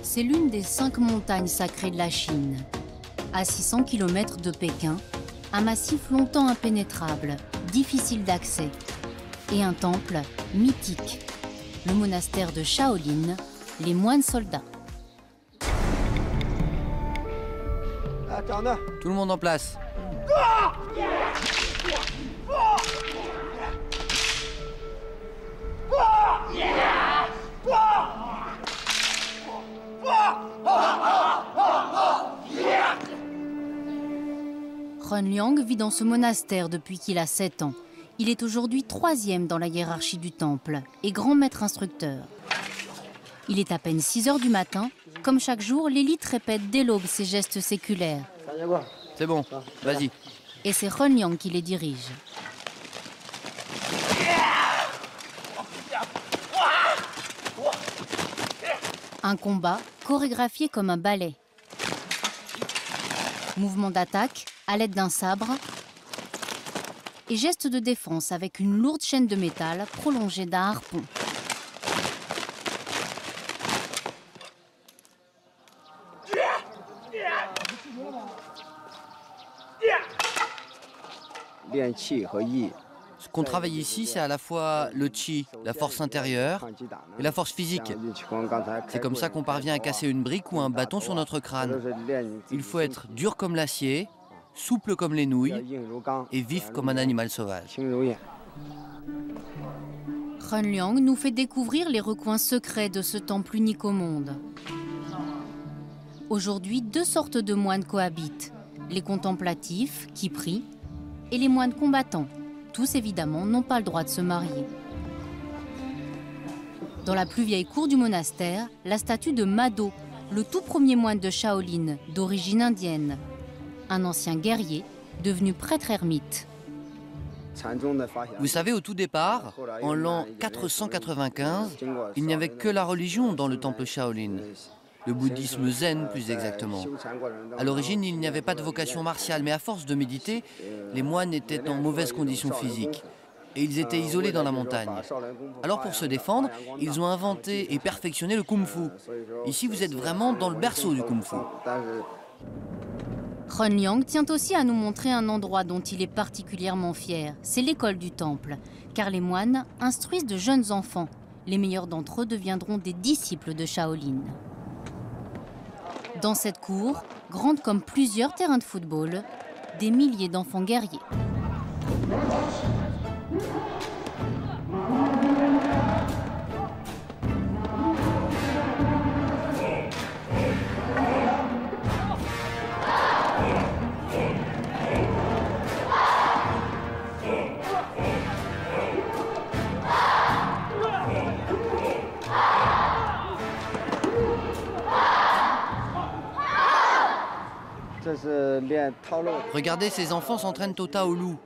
C'est l'une des 5 montagnes sacrées de la Chine. À 600 km de Pékin, un massif longtemps impénétrable, difficile d'accès, et un temple mythique, le monastère de Shaolin, les moines soldats. Tout le monde en place. Ren Liang vit dans ce monastère depuis qu'il a 7 ans. Il est aujourd'hui 3e dans la hiérarchie du temple et grand maître instructeur. Il est à peine 6 heures du matin. Comme chaque jour, l'élite répète dès l'aube ses gestes séculaires. C'est bon, vas-y. Et c'est Ren Liang qui les dirige. Un combat chorégraphié comme un ballet. Mouvement d'attaque à l'aide d'un sabre et geste de défense avec une lourde chaîne de métal prolongée d'un harpon. Ce qu'on travaille ici, c'est à la fois le chi, la force intérieure, et la force physique. C'est comme ça qu'on parvient à casser une brique ou un bâton sur notre crâne. Il faut être dur comme l'acier, souple comme les nouilles et vif comme un animal sauvage. Ren Liang nous fait découvrir les recoins secrets de ce temple unique au monde. Aujourd'hui, 2 sortes de moines cohabitent. Les contemplatifs, qui prient, et les moines combattants. Tous, évidemment, n'ont pas le droit de se marier. Dans la plus vieille cour du monastère, la statue de Mado, le tout premier moine de Shaolin, d'origine indienne. Un ancien guerrier, devenu prêtre ermite. Vous savez, au tout départ, en l'an 495, il n'y avait que la religion dans le temple Shaolin. Le bouddhisme zen, plus exactement. À l'origine, il n'y avait pas de vocation martiale, mais à force de méditer, les moines étaient en mauvaise condition physique. Et ils étaient isolés dans la montagne. Alors pour se défendre, ils ont inventé et perfectionné le kung-fu. Ici, vous êtes vraiment dans le berceau du kung-fu. Ren Liang tient aussi à nous montrer un endroit dont il est particulièrement fier. C'est l'école du temple, car les moines instruisent de jeunes enfants. Les meilleurs d'entre eux deviendront des disciples de Shaolin. Dans cette cour, grande comme plusieurs terrains de football, des milliers d'enfants guerriers. Regardez, ces enfants s'entraînent au Taolu,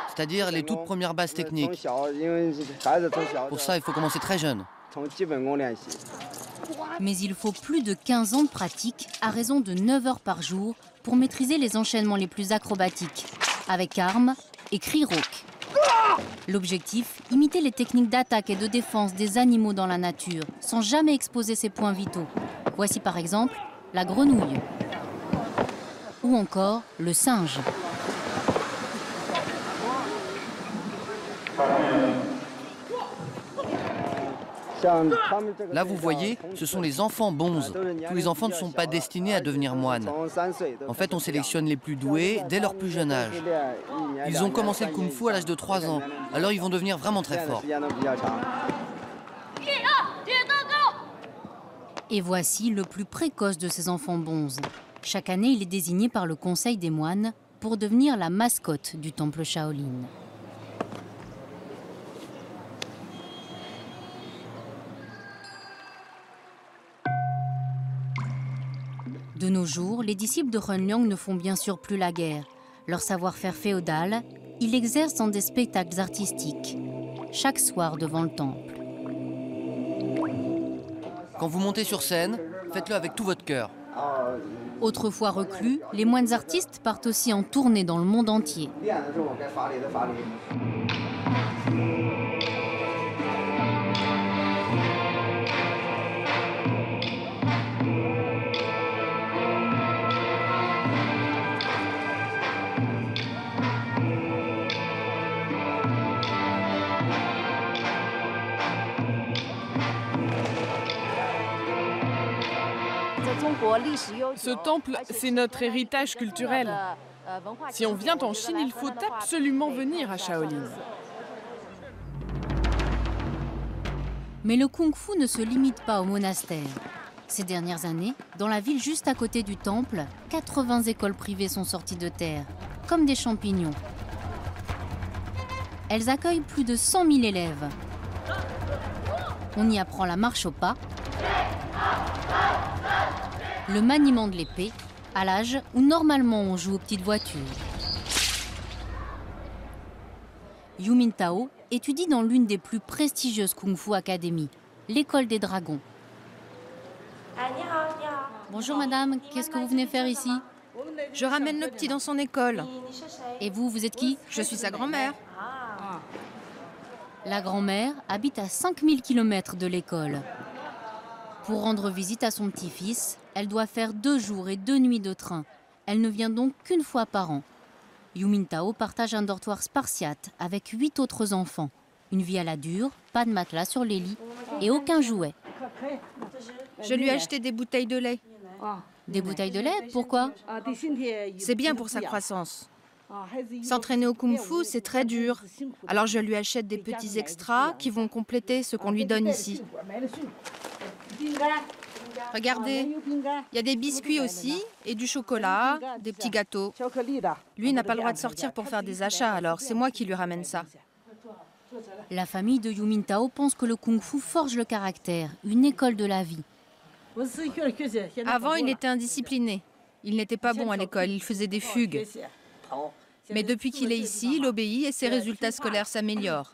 c'est-à-dire les toutes premières bases techniques. Pour ça, il faut commencer très jeune. Mais il faut plus de 15 ans de pratique, à raison de 9 heures par jour, pour maîtriser les enchaînements les plus acrobatiques, avec armes et cris rauques. L'objectif, imiter les techniques d'attaque et de défense des animaux dans la nature, sans jamais exposer ses points vitaux. Voici par exemple la grenouille. Ou encore le singe. Là, vous voyez, ce sont les enfants bonzes. Tous les enfants ne sont pas destinés à devenir moines. En fait, on sélectionne les plus doués dès leur plus jeune âge. Ils ont commencé le kung-fu à l'âge de 3 ans, alors ils vont devenir vraiment très forts. Et voici le plus précoce de ces enfants bonzes. Chaque année, il est désigné par le Conseil des moines pour devenir la mascotte du temple Shaolin. De nos jours, les disciples de Ren Liang ne font bien sûr plus la guerre. Leur savoir-faire féodal, ils l'exercent dans des spectacles artistiques, chaque soir devant le temple. Quand vous montez sur scène, faites-le avec tout votre cœur. Autrefois reclus, les moines artistes partent aussi en tournée dans le monde entier. Ce temple, c'est notre héritage culturel. Si on vient en Chine, il faut absolument venir à Shaolin. Mais le kung-fu ne se limite pas au monastère. Ces dernières années, dans la ville juste à côté du temple, 80 écoles privées sont sorties de terre, comme des champignons. Elles accueillent plus de 100 000 élèves. On y apprend la marche au pas, le maniement de l'épée, à l'âge où normalement on joue aux petites voitures. Yu Mintao étudie dans l'une des plus prestigieuses Kung Fu Academy, l'école des dragons. Bonjour madame, qu'est-ce que vous venez faire ici? Je ramène le petit dans son école. Et vous, vous êtes qui? Je suis sa grand-mère. La grand-mère habite à 5000 km de l'école. Pour rendre visite à son petit-fils, elle doit faire 2 jours et 2 nuits de train. Elle ne vient donc qu'une fois par an. Yu Mintao partage un dortoir spartiate avec 8 autres enfants. Une vie à la dure, pas de matelas sur les lits et aucun jouet. Je lui ai acheté des bouteilles de lait. Des bouteilles de lait? Pourquoi? C'est bien pour sa croissance. S'entraîner au kung-fu, c'est très dur. Alors je lui achète des petits extras qui vont compléter ce qu'on lui donne ici. Regardez, il y a des biscuits aussi, et du chocolat, des petits gâteaux. Lui n'a pas le droit de sortir pour faire des achats, alors c'est moi qui lui ramène ça. La famille de Yu Mintao pense que le kung-fu forge le caractère, une école de la vie. Avant, il était indiscipliné. Il n'était pas bon à l'école, il faisait des fugues. Mais depuis qu'il est ici, il obéit et ses résultats scolaires s'améliorent.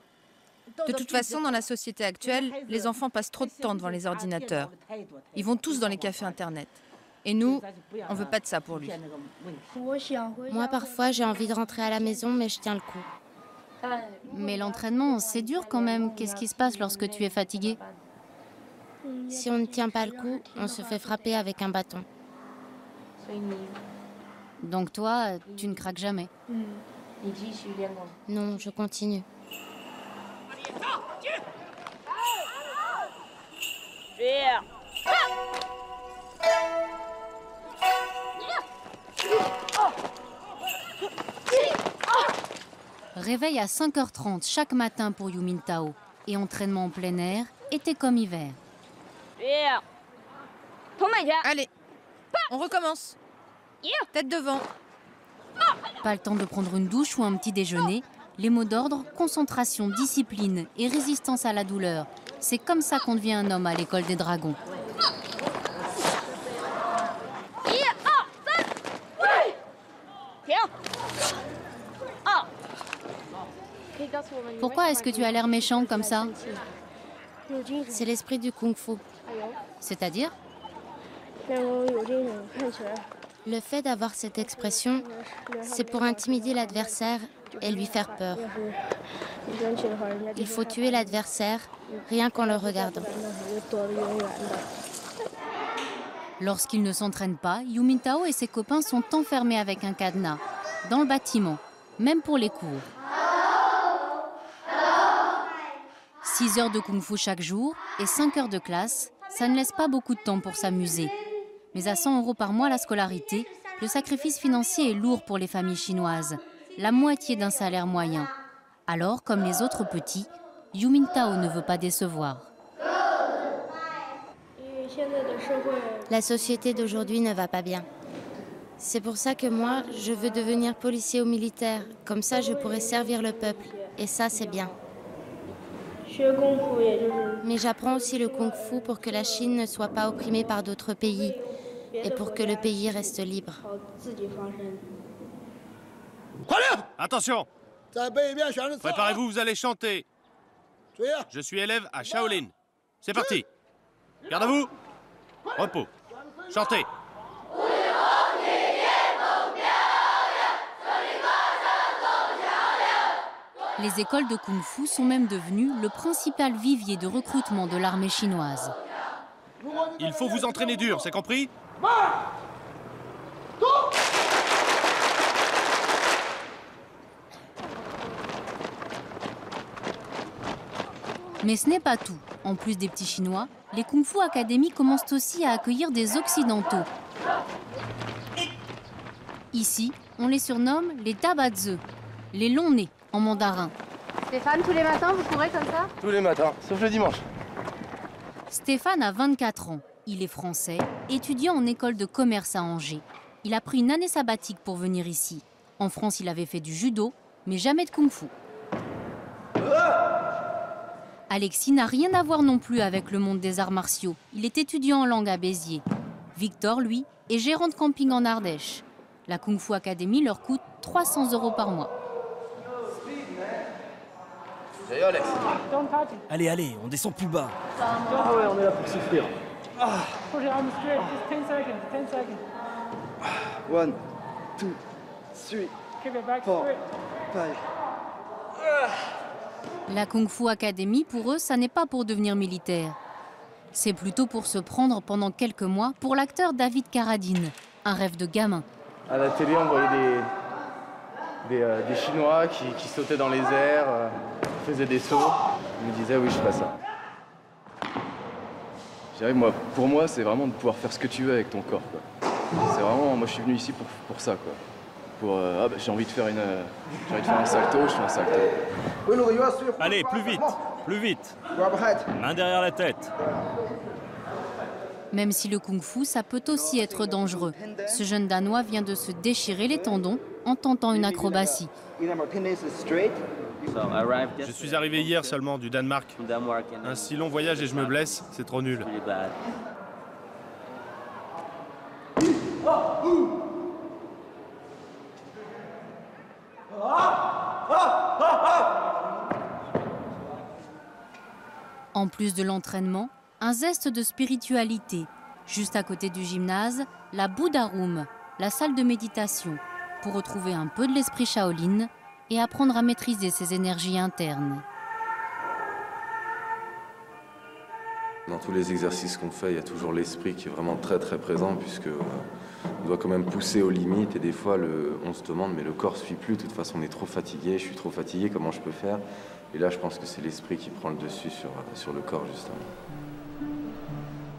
De toute façon, dans la société actuelle, les enfants passent trop de temps devant les ordinateurs. Ils vont tous dans les cafés Internet. Et nous, on ne veut pas de ça pour lui. Moi, parfois, j'ai envie de rentrer à la maison, mais je tiens le coup. Mais l'entraînement, c'est dur quand même. Qu'est-ce qui se passe lorsque tu es fatigué? Si on ne tient pas le coup, on se fait frapper avec un bâton. Donc toi, tu ne craques jamais? Non, je continue. Réveil à 5h30 chaque matin pour Yu Mintao et entraînement en plein air, été comme hiver. Allez, on recommence. Tête devant. Pas le temps de prendre une douche ou un petit déjeuner. Les mots d'ordre, concentration, discipline et résistance à la douleur. C'est comme ça qu'on devient un homme à l'école des dragons. Pourquoi est-ce que tu as l'air méchant comme ça? C'est l'esprit du kung-fu. C'est-à-dire? Le fait d'avoir cette expression, c'est pour intimider l'adversaire et lui faire peur. Il faut tuer l'adversaire rien qu'en le regardant. Lorsqu'il ne s'entraîne pas, Yu Mintao et ses copains sont enfermés avec un cadenas, dans le bâtiment, même pour les cours. 6 heures de kung-fu chaque jour et 5 heures de classe, ça ne laisse pas beaucoup de temps pour s'amuser. Mais à 100 € par mois la scolarité, le sacrifice financier est lourd pour les familles chinoises, la moitié d'un salaire moyen. Alors, comme les autres petits, Yu Mintao ne veut pas décevoir. La société d'aujourd'hui ne va pas bien. C'est pour ça que moi, je veux devenir policier ou militaire. Comme ça, je pourrais servir le peuple. Et ça, c'est bien. Mais j'apprends aussi le kung-fu pour que la Chine ne soit pas opprimée par d'autres pays et pour que le pays reste libre. Attention! Préparez-vous, vous allez chanter. Je suis élève à Shaolin. C'est parti. Garde à vous. Repos. Chantez. Les écoles de kung-fu sont même devenues le principal vivier de recrutement de l'armée chinoise. Il faut vous entraîner dur, c'est compris? Mais ce n'est pas tout. En plus des petits Chinois, les Kung Fu Academy commencent aussi à accueillir des Occidentaux, Ici, on les surnomme les tabazzeux, les longs-nez en mandarin. Stéphane, tous les matins, vous courez comme ça? Tous les matins, sauf le dimanche. Stéphane a 24 ans. Il est français, étudiant en école de commerce à Angers. Il a pris une année sabbatique pour venir ici. En France, il avait fait du judo, mais jamais de kung-fu. Alexis n'a rien à voir non plus avec le monde des arts martiaux. Il est étudiant en langue à Béziers. Victor, lui, est gérant de camping en Ardèche. La Kung Fu Academy leur coûte 300 € par mois. Salut Alex. Allez, allez, on descend plus bas. Ah ouais, on est là pour souffrir. 1, 2, 3, 4, 5. La Kung Fu Academy, pour eux, ça n'est pas pour devenir militaire. C'est plutôt pour se prendre pendant quelques mois pour l'acteur David Carradine, un rêve de gamin. À la télé, on voyait des Chinois qui sautaient dans les airs, faisaient des sauts. Je me disais, oui, je ferais ça. Je dirais, pour moi, c'est vraiment de pouvoir faire ce que tu veux avec ton corps, quoi. C'est vraiment, moi, je suis venu ici pour ça, quoi. J'ai envie de faire un salto, je fais un salto. Allez, plus vite, plus vite. Main derrière la tête. Même si le kung-fu, ça peut aussi être dangereux. Ce jeune Danois vient de se déchirer les tendons en tentant une acrobatie. Je suis arrivé hier seulement du Danemark. Un si long voyage et je me blesse, c'est trop nul. En plus de l'entraînement, un zeste de spiritualité. Juste à côté du gymnase, la Buddha Room, la salle de méditation, pour retrouver un peu de l'esprit Shaolin et apprendre à maîtriser ses énergies internes. Dans tous les exercices qu'on fait, il y a toujours l'esprit qui est vraiment très très présent, puisque on doit quand même pousser aux limites, et des fois on se demande mais le corps ne suit plus, de toute façon on est trop fatigué, je suis trop fatigué, comment je peux faire? Et là je pense que c'est l'esprit qui prend le dessus sur le corps justement.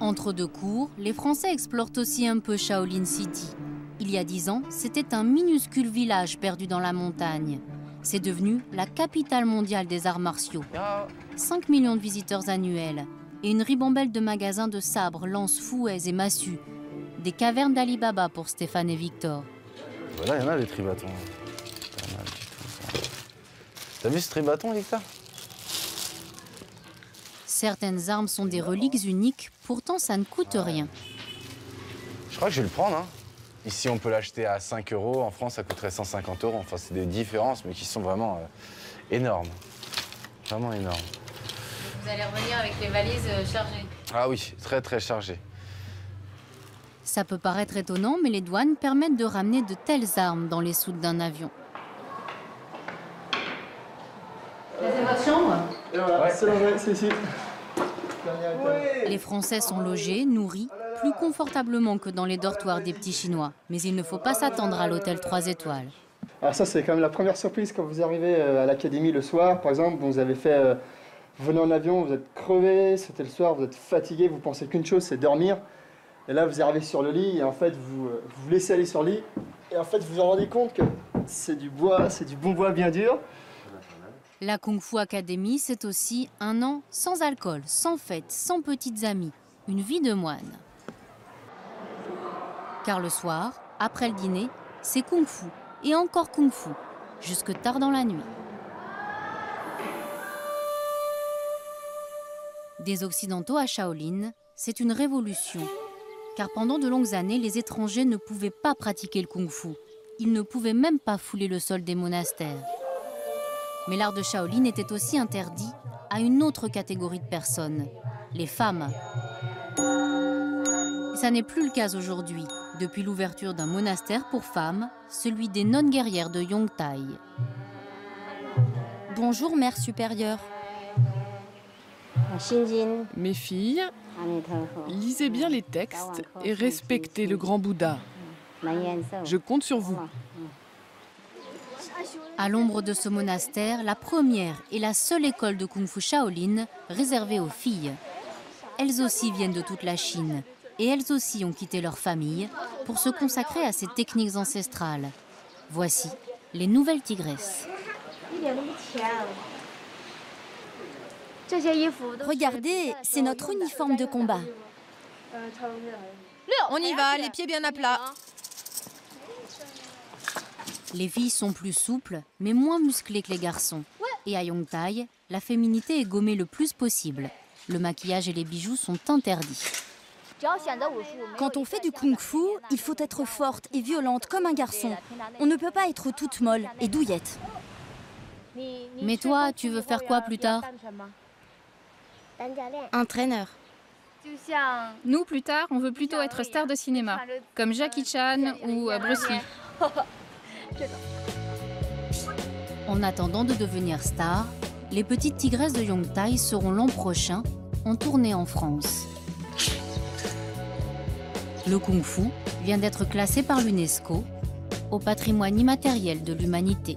Entre deux cours, les Français explorent aussi un peu Shaolin City. Il y a 10 ans, c'était un minuscule village perdu dans la montagne. C'est devenu la capitale mondiale des arts martiaux. 5 millions de visiteurs annuels et une ribambelle de magasins de sabres, lances, fouets et massues. Des cavernes d'Ali Baba pour Stéphane et Victor. Voilà, il y en a des tribâtons. Pas mal du tout, ça. T'as vu ce tribaton, Victor? Certaines armes sont des reliques uniques, pourtant ça ne coûte rien. Je crois que je vais le prendre, hein. Ici, on peut l'acheter à 5 €. En France, ça coûterait 150 €. Enfin, c'est des différences, mais qui sont vraiment énormes. Vraiment énormes. Vous allez revenir avec les valises chargées? Ah oui, très très chargées. Ça peut paraître étonnant, mais les douanes permettent de ramener de telles armes dans les soutes d'un avion. C'est votre chambre? Et voilà, ouais. C'est ici. Les Français sont logés, nourris, plus confortablement que dans les dortoirs des petits Chinois. Mais il ne faut pas s'attendre à l'hôtel 3 étoiles. Alors ça, c'est quand même la première surprise quand vous arrivez à l'académie le soir. Par exemple, vous avez fait... vous venez en avion, vous êtes crevé, c'était le soir, vous êtes fatigué, vous pensez qu'une chose, c'est dormir. Et là, vous arrivez sur le lit et en fait, vous vous laissez aller sur le lit. Et en fait, vous vous rendez compte que c'est du bois, c'est du bon bois bien dur. La Kung Fu Academy, c'est aussi un an sans alcool, sans fêtes, sans petites amies. Une vie de moine. Car le soir, après le dîner, c'est Kung Fu. Et encore Kung Fu, jusque tard dans la nuit. Des Occidentaux à Shaolin, c'est une révolution. Car pendant de longues années, les étrangers ne pouvaient pas pratiquer le Kung Fu. Ils ne pouvaient même pas fouler le sol des monastères. Mais l'art de Shaolin était aussi interdit à une autre catégorie de personnes, les femmes. Et ça n'est plus le cas aujourd'hui, depuis l'ouverture d'un monastère pour femmes, celui des nonnes guerrières de Yongtai. Bonjour, mère supérieure. Mes filles, lisez bien les textes et respectez le grand Bouddha. Je compte sur vous. À l'ombre de ce monastère, la première et la seule école de Kung Fu Shaolin réservée aux filles. Elles aussi viennent de toute la Chine et elles aussi ont quitté leur famille pour se consacrer à ces techniques ancestrales. Voici les nouvelles tigresses. Regardez, c'est notre uniforme de combat. On y va, les pieds bien à plat. Les filles sont plus souples, mais moins musclées que les garçons. Et à Yongtai, la féminité est gommée le plus possible. Le maquillage et les bijoux sont interdits. Quand on fait du kung-fu, il faut être forte et violente comme un garçon. On ne peut pas être toute molle et douillette. Mais toi, tu veux faire quoi plus tard? Entraîneur. Nous, plus tard, on veut plutôt être star de cinéma, comme Jackie Chan ou Bruce Lee. En attendant de devenir star, les petites tigresses de Yongtai seront l'an prochain en tournée en France. Le kung-fu vient d'être classé par l'UNESCO au patrimoine immatériel de l'humanité.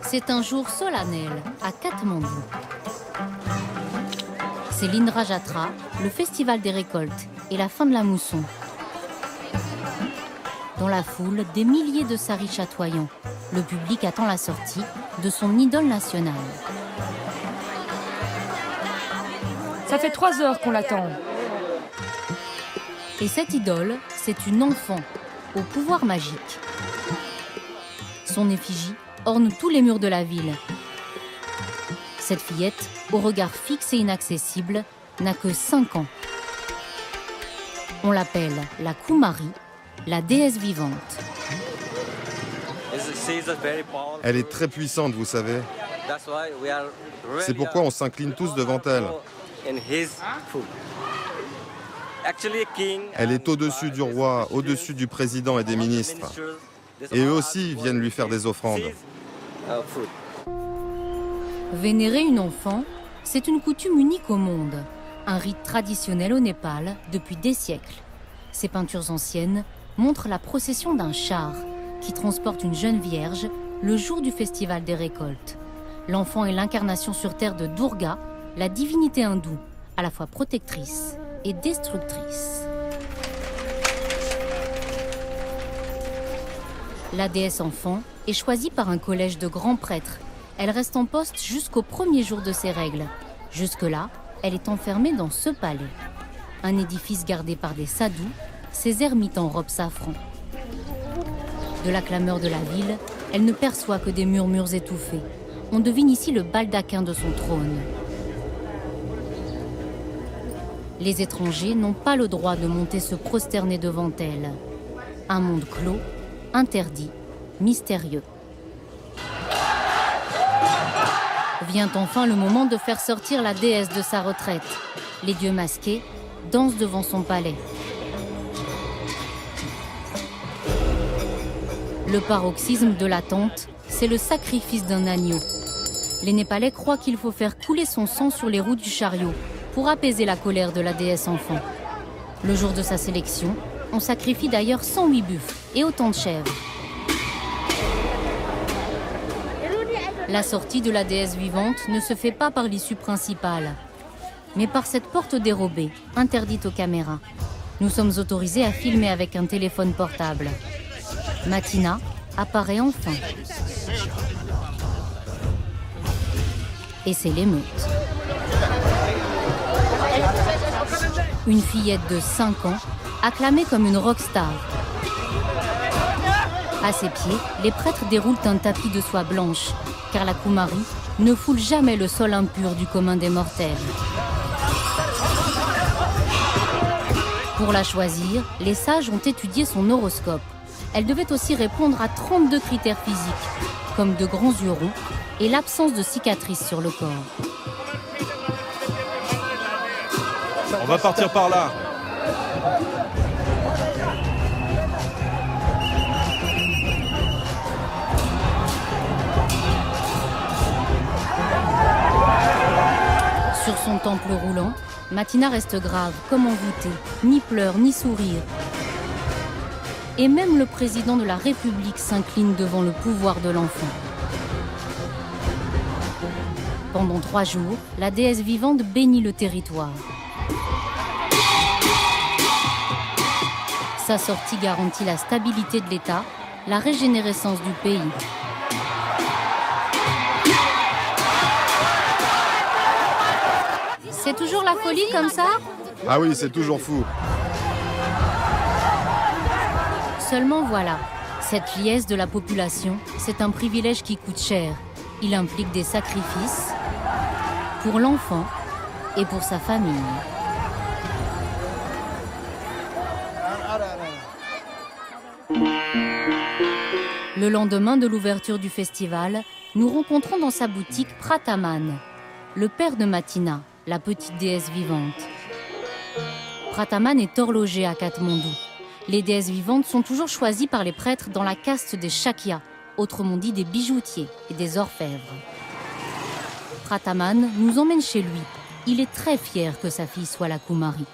C'est un jour solennel à Katmandou. C'est l'Indrajatra, le festival des récoltes et la fin de la mousson. Dans la foule, des milliers de saris chatoyants. Le public attend la sortie de son idole nationale. Ça fait 3 heures qu'on l'attend. Et cette idole, c'est une enfant au pouvoir magique. Son effigie orne tous les murs de la ville. Cette fillette, au regard fixe et inaccessible, n'a que 5 ans. On l'appelle la Kumari, la déesse vivante. Elle est très puissante, vous savez. C'est pourquoi on s'incline tous devant elle. Elle est au-dessus du roi, au-dessus du président et des ministres. Et eux aussi viennent lui faire des offrandes. Vénérer une enfant, c'est une coutume unique au monde. Un rite traditionnel au Népal depuis des siècles. Ces peintures anciennes montrent la procession d'un char qui transporte une jeune vierge le jour du festival des récoltes. L'enfant est l'incarnation sur terre de Durga, la divinité hindoue, à la fois protectrice et destructrice. La déesse enfant est choisie par un collège de grands prêtres. Elle reste en poste jusqu'au premier jour de ses règles. Jusque-là, elle est enfermée dans ce palais. Un édifice gardé par des sadhus, ces ermites en robe safran. De la clameur de la ville, elle ne perçoit que des murmures étouffés. On devine ici le baldaquin de son trône. Les étrangers n'ont pas le droit de monter se prosterner devant elle. Un monde clos, interdit, mystérieux. Vient enfin le moment de faire sortir la déesse de sa retraite. Les dieux masqués dansent devant son palais. Le paroxysme de l'attente, c'est le sacrifice d'un agneau. Les Népalais croient qu'il faut faire couler son sang sur les roues du chariot pour apaiser la colère de la déesse enfant. Le jour de sa sélection, on sacrifie d'ailleurs 108 buffles et autant de chèvres. La sortie de la déesse vivante ne se fait pas par l'issue principale, mais par cette porte dérobée, interdite aux caméras. Nous sommes autorisés à filmer avec un téléphone portable. Matina apparaît enfin. Et c'est l'émeute. Une fillette de 5 ans, acclamée comme une rockstar. À ses pieds, les prêtres déroulent un tapis de soie blanche, car la Kumari ne foule jamais le sol impur du commun des mortels. Pour la choisir, les sages ont étudié son horoscope. Elle devait aussi répondre à 32 critères physiques, comme de grands yeux ronds et l'absence de cicatrices sur le corps. On va partir par là. Sur son temple roulant, Matina reste grave, comme envoûtée, ni pleure, ni sourire. Et même le président de la République s'incline devant le pouvoir de l'enfant. Pendant 3 jours, la déesse vivante bénit le territoire. Sa sortie garantit la stabilité de l'État, la régénérescence du pays. C'est toujours la folie comme ça? Ah oui, c'est toujours fou. Seulement voilà, cette liesse de la population, c'est un privilège qui coûte cher. Il implique des sacrifices pour l'enfant et pour sa famille. Le lendemain de l'ouverture du festival, nous rencontrons dans sa boutique Prataman, le père de Matina, la petite déesse vivante. Prataman est horloger à Katmandou. Les déesses vivantes sont toujours choisies par les prêtres dans la caste des Shakya, autrement dit des bijoutiers et des orfèvres. Prataman nous emmène chez lui. Il est très fier que sa fille soit la Kumari.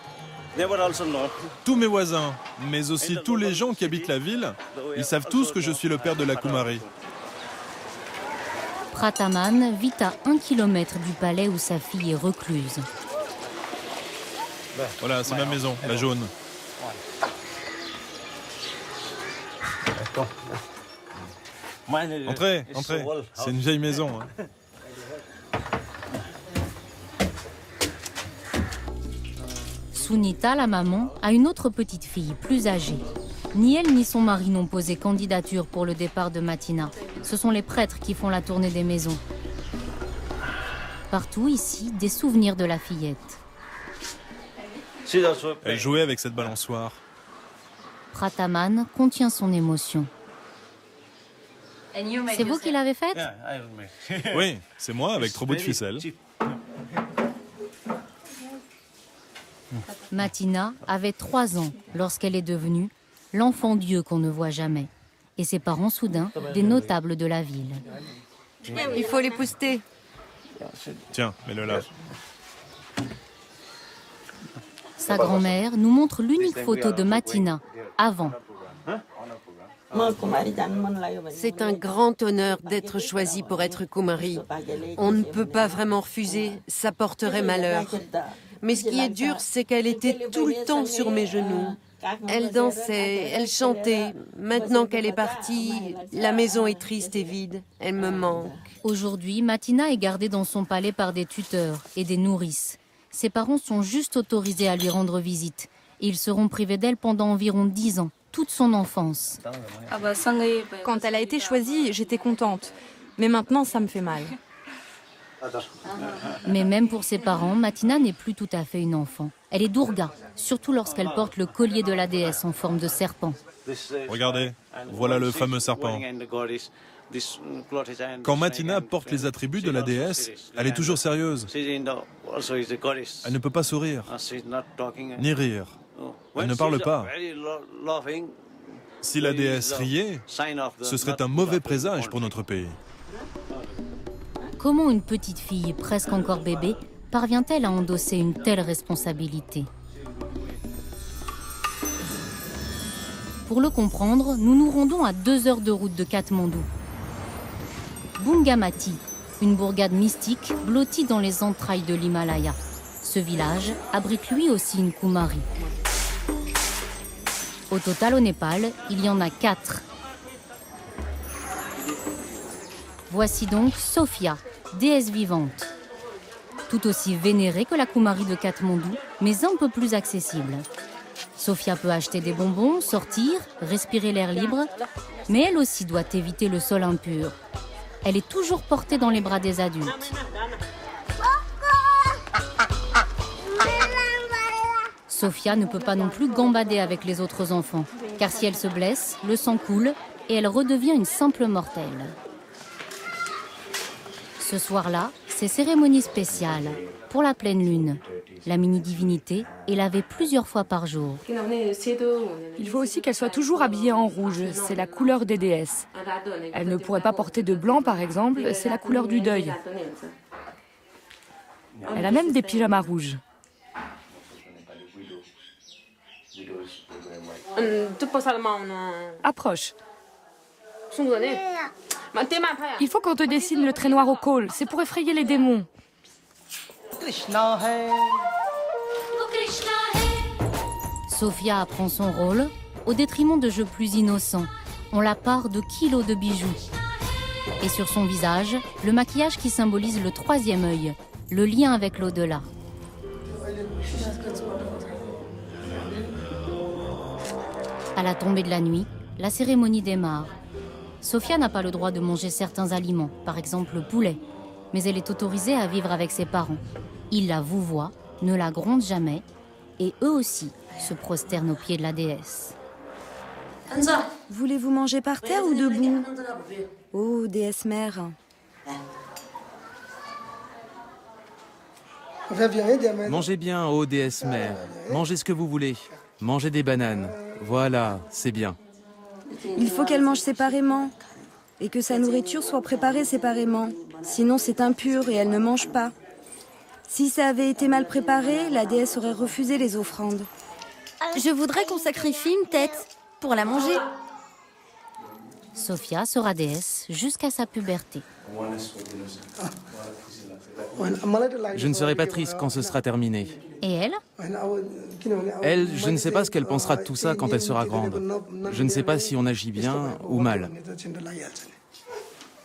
Tous mes voisins, mais aussi tous les gens qui habitent la ville, ils savent tous que je suis le père de la Kumari. Prataman vit à 1 kilomètre du palais où sa fille est recluse. Voilà, c'est ma maison, la jaune. Entrez, entrez, c'est une vieille maison. Hein. Sunita, la maman, a une autre petite fille, plus âgée. Ni elle ni son mari n'ont posé candidature pour le départ de Matina. Ce sont les prêtres qui font la tournée des maisons. Partout ici, des souvenirs de la fillette. Elle jouait avec cette balançoire. Prataman contient son émotion. C'est vous qui l'avez faite? Oui, c'est moi avec trop beau de ficelle. Matina avait 3 ans lorsqu'elle est devenue l'enfant Dieu qu'on ne voit jamais. Et ses parents soudain, des notables de la ville. Il faut l'épousseter. Tiens, mets-le là. Sa grand-mère nous montre l'unique photo de Matina, avant. C'est un grand honneur d'être choisi pour être Kumari. On ne peut pas vraiment refuser, ça porterait malheur. Mais ce qui est dur, c'est qu'elle était tout le temps sur mes genoux. Elle dansait, elle chantait. Maintenant qu'elle est partie, la maison est triste et vide. Elle me manque. Aujourd'hui, Matina est gardée dans son palais par des tuteurs et des nourrices. Ses parents sont juste autorisés à lui rendre visite. Et ils seront privés d'elle pendant environ 10 ans, toute son enfance. Quand elle a été choisie, j'étais contente. Mais maintenant, ça me fait mal. Mais même pour ses parents, Matina n'est plus tout à fait une enfant. Elle est Durga, surtout lorsqu'elle porte le collier de la déesse en forme de serpent. Regardez, voilà le fameux serpent. Quand Matina porte les attributs de la déesse, elle est toujours sérieuse. Elle ne peut pas sourire, ni rire. Elle ne parle pas. Si la déesse riait, ce serait un mauvais présage pour notre pays. Comment une petite fille, presque encore bébé, parvient-elle à endosser une telle responsabilité? Pour le comprendre, nous nous rendons à 2 heures de route de Katmandou. Bungamati, une bourgade mystique blottie dans les entrailles de l'Himalaya. Ce village abrite lui aussi une Kumari. Au total, au Népal, il y en a 4. Voici donc Sophia, déesse vivante. Tout aussi vénérée que la Kumari de Katmandou, mais un peu plus accessible. Sophia peut acheter des bonbons, sortir, respirer l'air libre, mais elle aussi doit éviter le sol impur. Elle est toujours portée dans les bras des adultes. Sophia ne peut pas non plus gambader avec les autres enfants, car si elle se blesse, le sang coule et elle redevient une simple mortelle. Ce soir-là, c'est cérémonie spéciale pour la pleine lune. La mini-divinité est lavée plusieurs fois par jour. Il faut aussi qu'elle soit toujours habillée en rouge, c'est la couleur des déesses. Elle ne pourrait pas porter de blanc, par exemple, c'est la couleur du deuil. Elle a même des pyjamas rouges. Approche. Il faut qu'on te dessine le trait noir au col. C'est pour effrayer les démons. Sophia apprend son rôle au détriment de jeux plus innocents. On la pare de kilos de bijoux. Et sur son visage, le maquillage qui symbolise le troisième œil, le lien avec l'au-delà. À la tombée de la nuit, la cérémonie démarre. Sophia n'a pas le droit de manger certains aliments, par exemple le poulet, mais elle est autorisée à vivre avec ses parents. Ils la vouvoient, ne la grondent jamais, et eux aussi se prosternent aux pieds de la déesse. Voulez-vous manger par terre ou debout? Oh, déesse mère. Mangez bien, ô déesse mère. Mangez ce que vous voulez. Mangez des bananes. Voilà, c'est bien. Il faut qu'elle mange séparément et que sa nourriture soit préparée séparément. Sinon, c'est impur et elle ne mange pas. Si ça avait été mal préparé, la déesse aurait refusé les offrandes. Je voudrais qu'on sacrifie une tête pour la manger. Sophia sera déesse jusqu'à sa puberté. Je ne serai pas triste quand ce sera terminé. Et elle? Elle, je ne sais pas ce qu'elle pensera de tout ça quand elle sera grande. Je ne sais pas si on agit bien ou mal.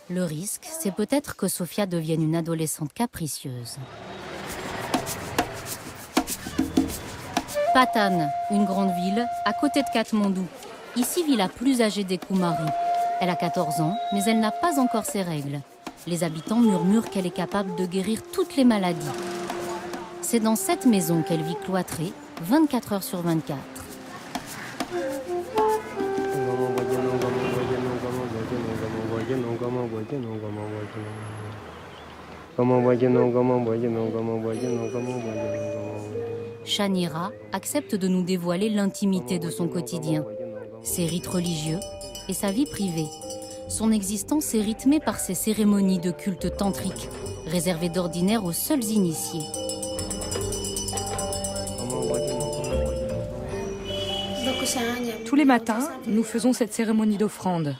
Le risque, c'est peut-être que Sophia devienne une adolescente capricieuse. Patan, une grande ville, à côté de Katmandou. Ici vit la plus âgée des Kumari. Elle a 14 ans, mais elle n'a pas encore ses règles. Les habitants murmurent qu'elle est capable de guérir toutes les maladies. C'est dans cette maison qu'elle vit cloîtrée, 24 heures sur 24. Shanira accepte de nous dévoiler l'intimité de son quotidien, ses rites religieux et sa vie privée. Son existence est rythmée par ses cérémonies de culte tantrique, réservées d'ordinaire aux seuls initiés. Tous les matins, nous faisons cette cérémonie d'offrande.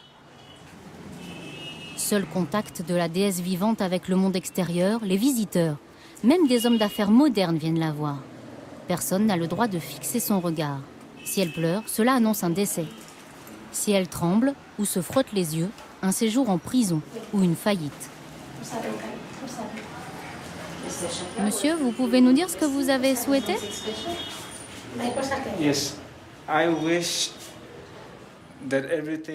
Seul contact de la déesse vivante avec le monde extérieur, les visiteurs, même des hommes d'affaires modernes viennent la voir. Personne n'a le droit de fixer son regard. Si elle pleure, cela annonce un décès. Si elle tremble ou se frotte les yeux, un séjour en prison ou une faillite. Monsieur, vous pouvez nous dire ce que vous avez souhaité?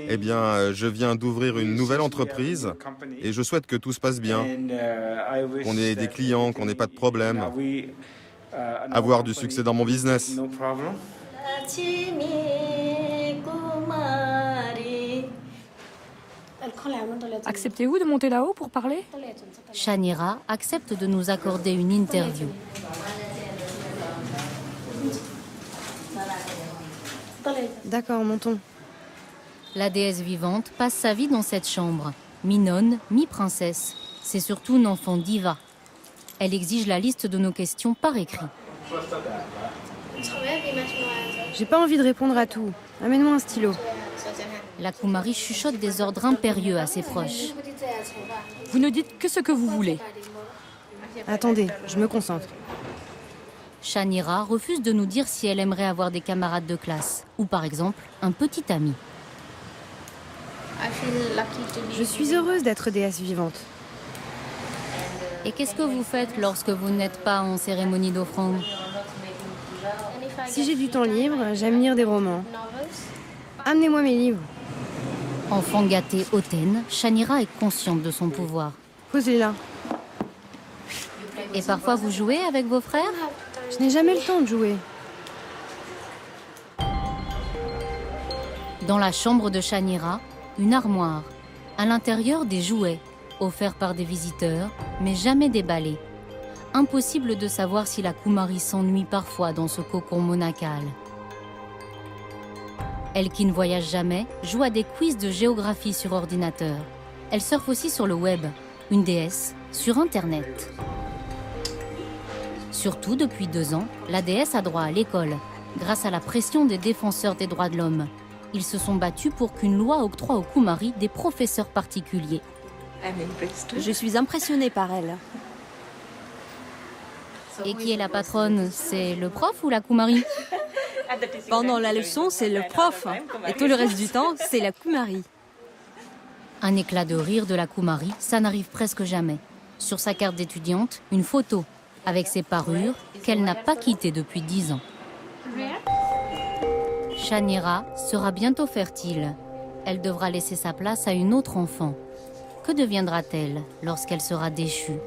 Eh bien, je viens d'ouvrir une nouvelle entreprise et je souhaite que tout se passe bien, qu'on ait des clients, qu'on n'ait pas de problème, avoir du succès dans mon business. Acceptez-vous de monter là-haut pour parler? Shanira accepte de nous accorder une interview. D'accord, montons. La déesse vivante passe sa vie dans cette chambre. Mi-nonne, mi-princesse. C'est surtout une enfant diva. Elle exige la liste de nos questions par écrit. J'ai pas envie de répondre à tout. Amène-moi un stylo. La Kumari chuchote des ordres impérieux à ses proches. Vous ne dites que ce que vous voulez. Attendez, je me concentre. Shanira refuse de nous dire si elle aimerait avoir des camarades de classe, ou par exemple un petit ami. Je suis heureuse d'être déesse vivante. Et qu'est-ce que vous faites lorsque vous n'êtes pas en cérémonie d'offrande? Si j'ai du temps libre, j'aime lire des romans. Amenez-moi mes livres. Enfant gâtée hautaine, Shanira est consciente de son pouvoir. Posez là. Et parfois vous jouez avec vos frères? Je n'ai jamais le temps de jouer. Dans la chambre de Shanira, une armoire. À l'intérieur, des jouets, offerts par des visiteurs, mais jamais déballés. Impossible de savoir si la Kumari s'ennuie parfois dans ce cocon monacal. Elle qui ne voyage jamais, joue à des quiz de géographie sur ordinateur. Elle surfe aussi sur le web, une déesse, sur Internet. Surtout, depuis 2 ans, la déesse a droit à l'école. grâce à la pression des défenseurs des droits de l'homme. Ils se sont battus pour qu'une loi octroie aux Kumari des professeurs particuliers. Je suis impressionnée par elle. Et qui est la patronne? C'est le prof ou la Kumari? Pendant la leçon, c'est le prof. Et tout le reste du temps, c'est la Kumari. Un éclat de rire de la Kumari, ça n'arrive presque jamais. Sur sa carte d'étudiante, une photo avec ses parures qu'elle n'a pas quittées depuis 10 ans. Shanira sera bientôt fertile. Elle devra laisser sa place à une autre enfant. Que deviendra-t-elle lorsqu'elle sera déchue?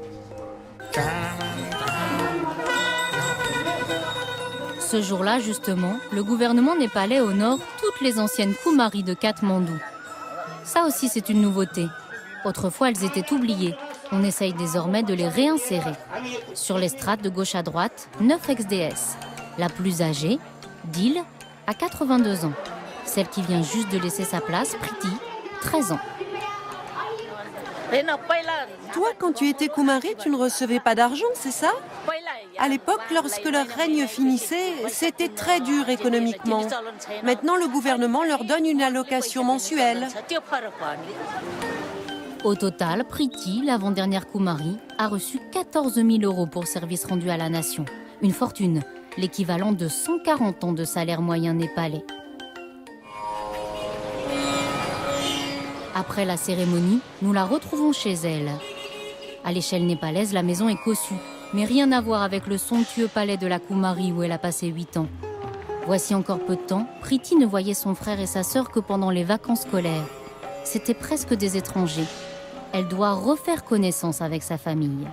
Ce jour-là, justement, le gouvernement népalais honore toutes les anciennes Kumari de Katmandou. Ça aussi, c'est une nouveauté. Autrefois, elles étaient oubliées. On essaye désormais de les réinsérer. Sur les strates de gauche à droite, 9 ex-déesses. La plus âgée, Dil, a 82 ans. Celle qui vient juste de laisser sa place, Priti, 13 ans. Toi, quand tu étais Kumari, tu ne recevais pas d'argent, c'est ça? À l'époque, lorsque leur règne finissait, c'était très dur économiquement. Maintenant, le gouvernement leur donne une allocation mensuelle. Au total, Priti, l'avant-dernière Kumari, a reçu 14 000 € pour service rendu à la nation. Une fortune, l'équivalent de 140 ans de salaire moyen népalais. Après la cérémonie, nous la retrouvons chez elle. À l'échelle népalaise, la maison est cossue, mais rien à voir avec le somptueux palais de la Kumari où elle a passé 8 ans. Voici encore peu de temps, Priti ne voyait son frère et sa sœur que pendant les vacances scolaires. C'étaient presque des étrangers. Elle doit refaire connaissance avec sa famille.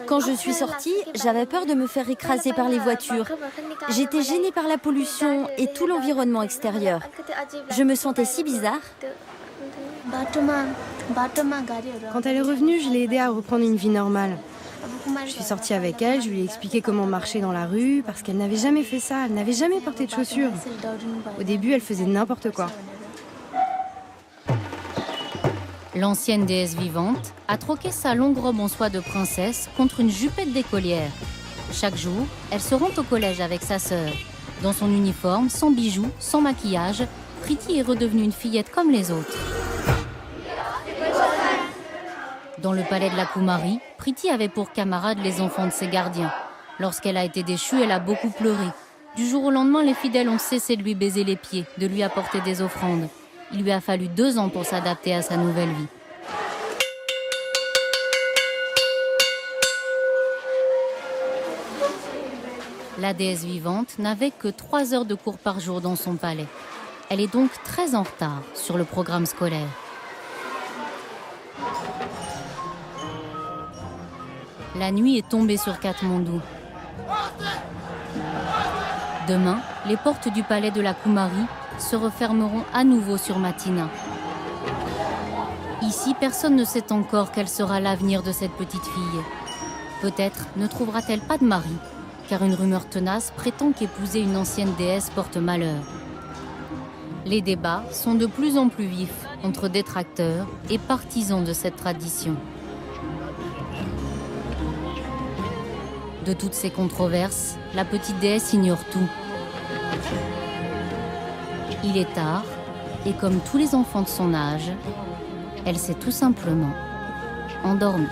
Quand je suis sortie, j'avais peur de me faire écraser par les voitures. J'étais gênée par la pollution et tout l'environnement extérieur. Je me sentais si bizarre. Quand elle est revenue, je l'ai aidée à reprendre une vie normale. Je suis sortie avec elle, je lui ai expliqué comment marcher dans la rue, parce qu'elle n'avait jamais fait ça, elle n'avait jamais porté de chaussures. Au début, elle faisait n'importe quoi. L'ancienne déesse vivante a troqué sa longue robe en soie de princesse contre une jupette d'écolière. Chaque jour, elle se rend au collège avec sa sœur. Dans son uniforme, sans bijoux, sans maquillage, Priti est redevenue une fillette comme les autres. Dans le palais de la Kumari, Priti avait pour camarades les enfants de ses gardiens. Lorsqu'elle a été déchue, elle a beaucoup pleuré. Du jour au lendemain, les fidèles ont cessé de lui baiser les pieds, de lui apporter des offrandes. Il lui a fallu 2 ans pour s'adapter à sa nouvelle vie. La déesse vivante n'avait que 3 heures de cours par jour dans son palais. Elle est donc très en retard sur le programme scolaire. La nuit est tombée sur Katmandou. Demain, les portes du palais de la Kumari se refermeront à nouveau sur Matina. Ici, personne ne sait encore quel sera l'avenir de cette petite fille. Peut-être ne trouvera-t-elle pas de mari, car une rumeur tenace prétend qu'épouser une ancienne déesse porte malheur. Les débats sont de plus en plus vifs entre détracteurs et partisans de cette tradition. De toutes ces controverses, la petite déesse ignore tout. Il est tard, et comme tous les enfants de son âge, elle s'est tout simplement endormie.